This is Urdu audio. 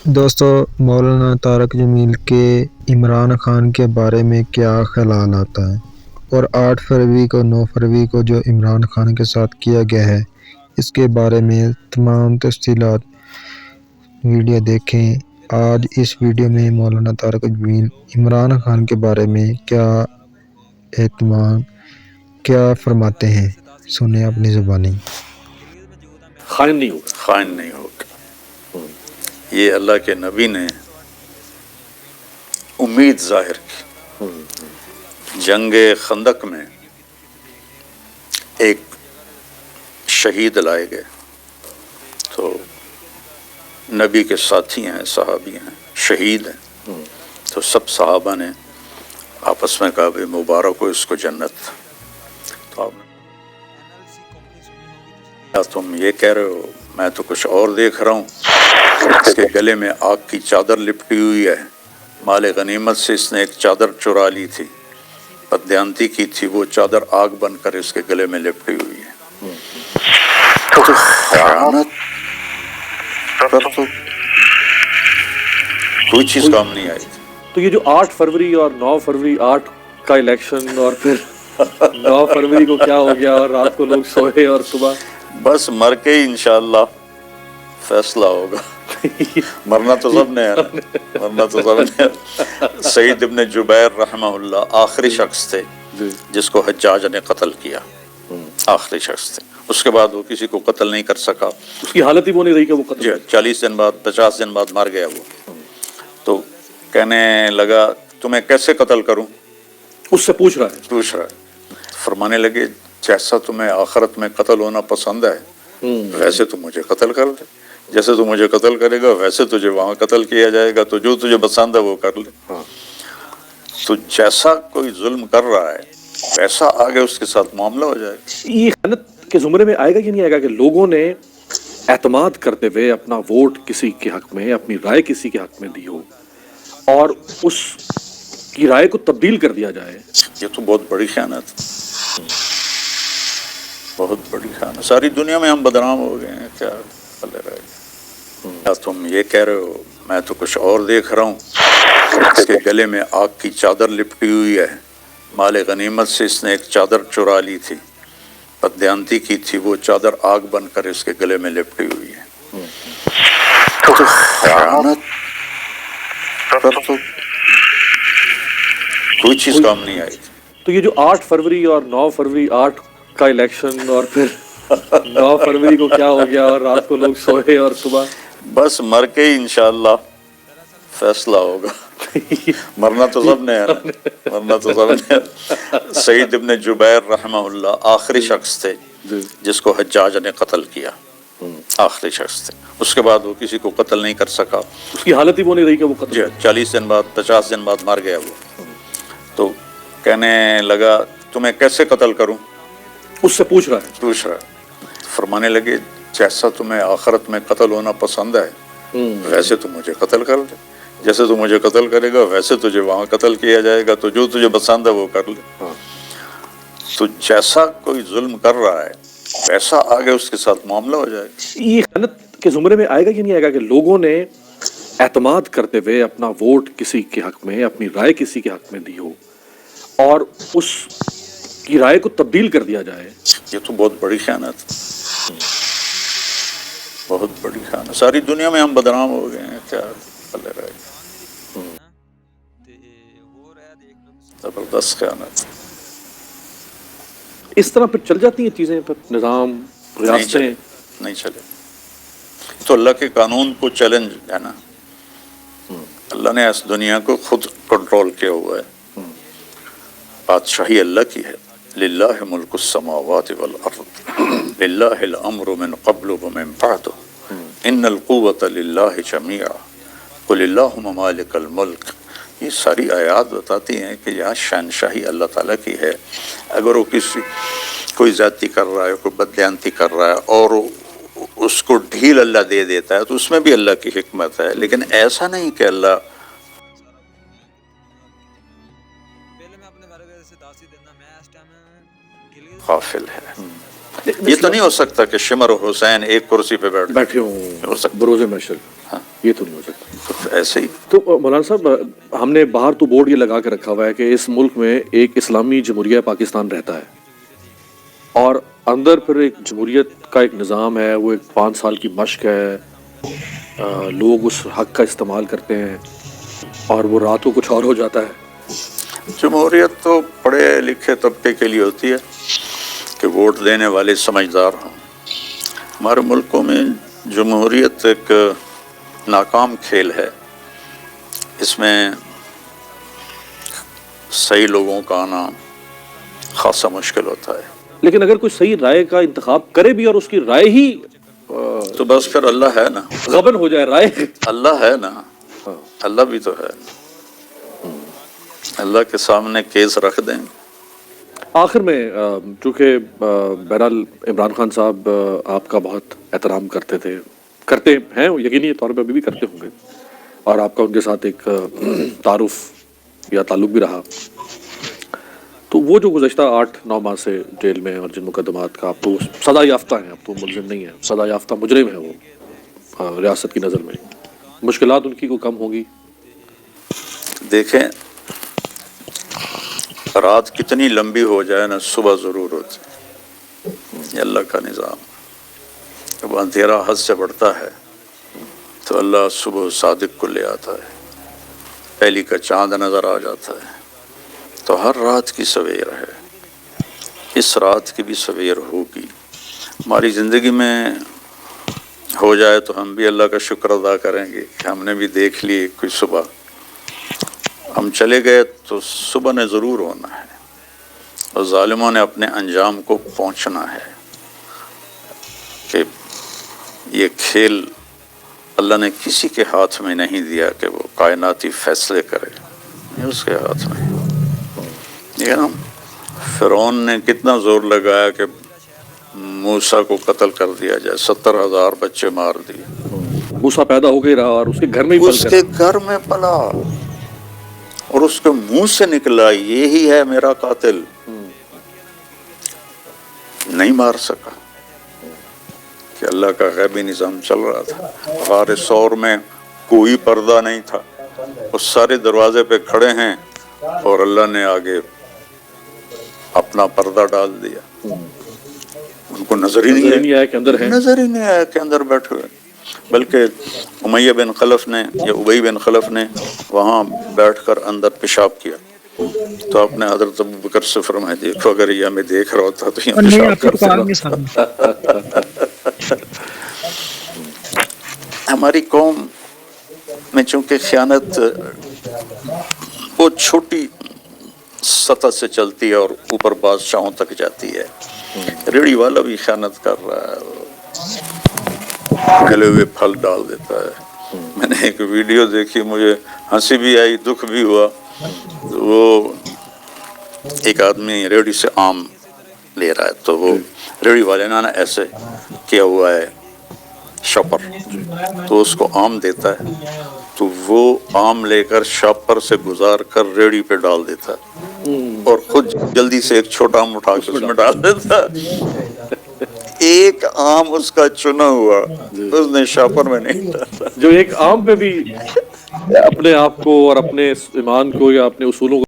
دوستو، مولانا طارق جمیل کے عمران خان کے بارے میں کیا خیال آتا ہے، اور 8 فروری کو 9 فروری کو جو عمران خان کے ساتھ کیا گیا ہے اس کے بارے میں تمام تفصیلات ویڈیو دیکھیں۔ آج اس ویڈیو میں مولانا طارق جمیل عمران خان کے بارے میں کیا فرماتے ہیں، سنیں اپنی زبانی۔ خائن نہیں ہوگا، خائن نہیں ہوگا۔ یہ اللہ کے نبی نے امید ظاہر کی۔ جنگ خندق میں ایک شہید لائے گئے، تو نبی کے ساتھی ہیں، صحابی ہیں، شہید ہیں، تو سب صحابہ نے آپس میں کہا بھی مبارک ہو اس کو جنت۔ تو آپ تم یہ کہہ رہے ہو، میں تو کچھ اور دیکھ رہا ہوں۔ اس کے گلے میں آگ کی چادر لپٹی ہوئی ہے، مال غنیمت سے اس نے ایک چادر چرا لی تھی، بددیانتی کی تھی، وہ چادر آگ بن کر اس کے گلے میں لپٹی ہوئی ہے۔ تو خیانت پر تو کوئی چیز کام نہیں آئی تھی۔ تو یہ جو 8 فروری اور 9 فروری، 8 کا الیکشن اور پھر 9 فروری کو کیا ہو گیا، اور رات کو لوگ سوئے اور صبح بس مر کے ہی انشاءاللہ فیصلہ ہوگا۔ مرنا تو سب نے ہے، مرنا تو سب نے ہے۔ سعید ابن جبیر رحمہ اللہ آخری شخص تھے جس کو حجاج نے قتل کیا، آخری شخص تھے۔ اس کے بعد وہ کسی کو قتل نہیں کر سکا، اس کی حالت ہی وہ نہیں رہی کہ وہ قتل 40 دن بعد 50 دن بعد مر گیا وہ۔ تو کہنے لگا تمہیں کیسے قتل کروں، اس سے پوچھ رہا ہے۔ فرمانے لگے جیسا تمہیں آخرت میں قتل ہونا پسند ہے ویسے تو مجھے قتل کر لے، جیسے تو مجھے قتل کرے گا ویسے تجھے وہاں قتل کیا جائے گا، تو جو تجھے پسند ہے وہ کر لے۔ تو جیسا کوئی ظلم کر رہا ہے ویسا آگے اس کے ساتھ معاملہ ہو جائے گا۔ یہ خیانت کے زمرے میں آئے گا کہ نہیں آئے گا کہ لوگوں نے اعتماد کرتے ہوئے اپنا ووٹ کسی کے حق میں، اپنی رائے کسی کے حق میں دی ہو، اور اس کی رائے کو تبدیل کر دیا جائے؟ یہ تو بہت بڑی خیانت، بہت بڑی خیانت۔ ساری دنیا میں ہم بدنام ہو گئے ہیں، کیا پلے رہے گا۔ تم یہ کہہ رہے ہو، میں تو کچھ اور دیکھ رہا ہوں۔ اس کے گلے میں آگ کی چادر لپٹی ہوئی ہے، مال غنیمت سے اس نے ایک چادر چرا لی تھی، بددیانتی کی تھی، وہ چادر آگ بن کر اس کے گلے میں لپٹی ہوئی ہے۔ تو خیانت پر تو کوئی چیز کام نہیں آئی تھی۔ تو یہ جو 8 فروری اور 9 فروری، 8 کا الیکشن اور پھر 9 فروری کو کیا ہو گیا، اور رات کو لوگ سوئے اور صبح بس مر کے ہی انشاءاللہ فیصلہ ہوگا۔ مرنا تو سب نے ہے، مرنا تو سب نے ہے۔ سعید ابن جبیر رحمہ اللہ آخری شخص تھے جس کو حجاج نے قتل کیا، آخری شخص تھے۔ اس کے بعد وہ کسی کو قتل نہیں کر سکا، اس کی حالت ہی وہ نہیں رہی کہ وہ قتل 40 دن بعد 50 دن بعد مر گیا وہ۔ تو کہنے لگا تمہیں کیسے قتل کروں، اس سے پوچھ رہا ہے۔ فرمانے لگے جیسا تمہیں آخرت میں قتل ہونا پسند ہے ویسے تو مجھے قتل کر لے، جیسے تو مجھے قتل کرے گا ویسے تجھے وہاں قتل کیا جائے گا، تو جو تجھے پسند ہے وہ کر لے۔ تو جیسا کوئی ظلم کر رہا ہے ویسا آگے اس کے ساتھ معاملہ ہو جائے گا۔ یہ خیانت کے زمرے میں آئے گا کہ نہیں آئے گا کہ لوگوں نے اعتماد کرتے ہوئے اپنا ووٹ کسی کے حق میں، اپنی رائے کسی کے حق میں دی ہو، اور اس کی رائے کو تبدیل کر دیا جائے؟ یہ تو بہت بڑی خیانت، بہت بڑی خیانت۔ ساری دنیا میں ہم بدنام ہو گئے ہیں، کیا پلے رہے گا۔ زبردست خیانت۔ اس طرح پھر چل جاتی ہیں چیزیں، پھر نظام، ریاستیں نہیں چلے تو اللہ کے قانون کو چیلنج ہے نا۔ اللہ نے اس دنیا کو خود کنٹرول کیا ہوا ہے، بادشاہی اللہ کی ہے۔ للہ ملک السماوات والارض للہ الامر من قبل ومن بعد ان القوۃ للہ جمیعا قل اللہم مالک الملک۔ یہ ساری آیات بتاتی ہیں کہ یہاں شہنشاہی اللہ تعالیٰ کی ہے۔ اگر وہ کوئی زیادتی کر رہا ہے، کوئی بددیانتی کر رہا ہے اور اس کو ڈھیل اللہ دے دیتا ہے تو اس میں بھی اللہ کی حکمت ہے، لیکن ایسا نہیں کہ اللہ غافل ہے۔ یہ تو نہیں ہو سکتا کہ شمر و حسین ایک کرسی پہ بیٹھے ہو ہوں سکتا بروز محشر، ہاں، یہ تو نہیں ہو سکتا۔ تو ایسے ہی تو مولانا صاحب، ہم نے باہر تو بورڈ یہ لگا کے رکھا ہوا ہے کہ اس ملک میں ایک اسلامی جمہوریہ پاکستان رہتا ہے، اور اندر پھر ایک جمہوریت کا ایک نظام ہے، وہ ایک 5 سال کی مشق ہے، لوگ اس حق کا استعمال کرتے ہیں اور وہ رات کو کچھ اور ہو جاتا ہے۔ جمہوریت تو پڑھے لکھے طبقے کے لیے ہوتی ہے کہ ووٹ دینے والے سمجھدار ہوں۔ ہمارے ملکوں میں جمہوریت ایک ناکام کھیل ہے، اس میں صحیح لوگوں کا آنا خاصا مشکل ہوتا ہے۔ لیکن اگر کوئی صحیح رائے کا انتخاب کرے بھی اور اس کی رائے ہی تو بس پھر اللہ ہے نا، غبن ہو جائے رائے، اللہ ہے نا، اللہ بھی تو ہے، اللہ کے سامنے کیس رکھ دیں۔ آخر میں چونکہ بہرحال عمران خان صاحب آپ کا بہت احترام کرتے تھے، کرتے ہیں، یقینی طور پہ ابھی بھی کرتے ہوں گے، اور آپ کا ان کے ساتھ ایک تعارف یا تعلق بھی رہا، تو وہ جو گزشتہ 8-9 ماہ سے جیل میں اور جن مقدمات کا آپ تو سزا یافتہ ہیں، اب تو ملزم نہیں ہیں، سزا یافتہ مجرم ہیں وہ ریاست کی نظر میں، مشکلات ان کی کو کم ہوں گی؟ دیکھیں، رات کتنی لمبی ہو جائے نا، صبح ضرور ہوتی ہے، یہ اللہ کا نظام۔ جب اندھیرا حد سے بڑھتا ہے تو اللہ صبح صادق کو لے آتا ہے، پہلی کا چاند نظر آ جاتا ہے، تو ہر رات کی سویر ہے، اس رات کی بھی سویر ہوگی۔ ہماری زندگی میں ہو جائے تو ہم بھی اللہ کا شکر ادا کریں گے کہ ہم نے بھی دیکھ لی کوئی صبح۔ ہم چلے گئے تو صبح نے ضرور ہونا ہے، اور ظالموں نے اپنے انجام کو پہنچنا ہے، کہ یہ کھیل اللہ نے کسی کے ہاتھ میں نہیں دیا کہ وہ کائناتی فیصلے کرے، یہ اس کے ہاتھ میں۔ یہ نا فرعون نے کتنا زور لگایا کہ موسیٰ کو قتل کر دیا جائے، 70,000 بچے مار دیے، موسیٰ پیدا ہو کے رہا اور اس کے گھر میں ہی پل اس کر کے گھر میں پلا، اور اس کے منہ سے نکلا یہی ہے میرا قاتل، نہیں مار سکا کہ اللہ کا غیبی نظام چل رہا تھا۔ غار ثور میں کوئی پردہ نہیں تھا، وہ سارے دروازے پہ کھڑے ہیں اور اللہ نے آگے اپنا پردہ ڈال دیا، ان کو نظر ہی نہیں آیا کہ اندر ہے، نظر ہی نہیں آیا کہ اندر بیٹھے ہوئے، بلکہ امیہ بن خلف نے یا ابی بن خلف نے وہاں بیٹھ کر اندر پیشاب کیا، تو آپ نے حضرت ابوبکر سے فرمایا دیکھو اگر یہ ہمیں دیکھ رہا ہوتا تو یہ پیشاب کرتا۔ ہماری قوم میں چونکہ خیانت بہت چھوٹی سطح سے چلتی ہے اور اوپر بادشاہوں تک جاتی ہے، ریڑھی والا بھی خیانت کر رہا ہے، گلے ہوئے پھل ڈال دیتا ہے۔ میں نے ایک ویڈیو دیکھی، مجھے ہنسی بھی آئی، دکھ بھی ہوا، وہ ایک آدمی ریڑھی سے آم لے رہا ہے، تو وہ ریڑھی والے نے ایسے کیا ہوا ہے شاپر، تو اس کو آم دیتا ہے، تو وہ آم لے کر شاپر سے گزار کر ریڑھی پہ ڈال دیتا ہے، اور خود جلدی سے ایک چھوٹا آم اٹھا کے اس میں ڈال دیتا ہے۔ ایک آم اس کا چنا ہوا، اس نے شاپر میں نہیں ڈالا۔ جو ایک عام پہ بھی اپنے آپ کو اور اپنے ایمان کو یا اپنے اصولوں کو